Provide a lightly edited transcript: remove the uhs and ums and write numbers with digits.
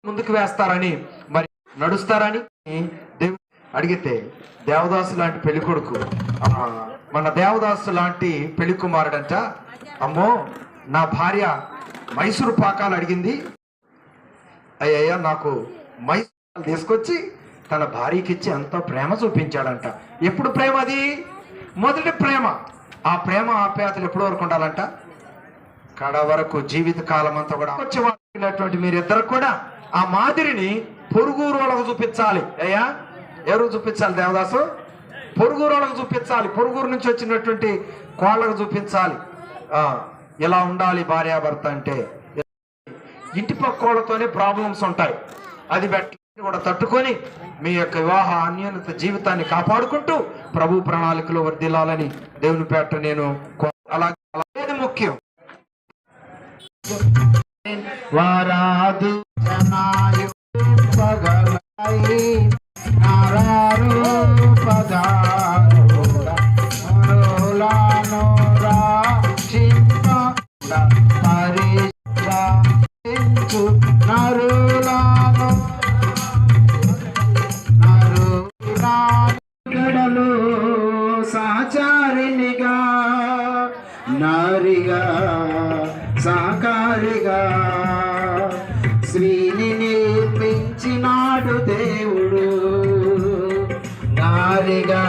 ముందుకు వేస్తారని, మరి నడుస్తారని దేవుడు అడిగితే, దేవదాసు లాంటి పెళ్లి కొడుకు, మన దేవదాసు లాంటి పెళ్లి కుమారుడంట, అమ్మో నా భార్య మైసూరు పాకాలు అడిగింది, అయ్యయ్యా నాకు మైసూరు తీసుకొచ్చి తన భార్యకి ఇచ్చి ఎంతో ప్రేమ చూపించాడంట. ఎప్పుడు ప్రేమ? అది మొదటి ప్రేమ. ఆ ప్రేమ ఆప్యాయతలు ఎప్పటి వరకు ఉండాలంట? కడ వరకు, జీవిత కాలం అంతా కూడా. వచ్చేటువంటి మీరిద్దరు కూడా ఆ మాదిరిని పొరుగురు వాళ్ళకు చూపించాలి. అయ్యా ఎవరు చూపించాలి? దేవదాసు పొరుగురు వాళ్ళకు చూపించాలి. పొరుగురు నుంచి వచ్చినటువంటి కోళ్ళకు చూపించాలి. ఇలా ఉండాలి భార్యాభర్త అంటే. ఇంటి పక్కోళ్ళతోనే ప్రాబ్లమ్స్ ఉంటాయి. అది కూడా తట్టుకొని మీ యొక్క వివాహ అన్యోన్యత జీవితాన్ని కాపాడుకుంటూ ప్రభు ప్రణాళికలో వర్ధిల్లాలని దేవుని పేట నేను అలాగే ముఖ్యం. వారాదు సహచారినిగా నారిగా సహకారిగా స్త్రీని నిర్మించినాడు దేవుడు. నారిగా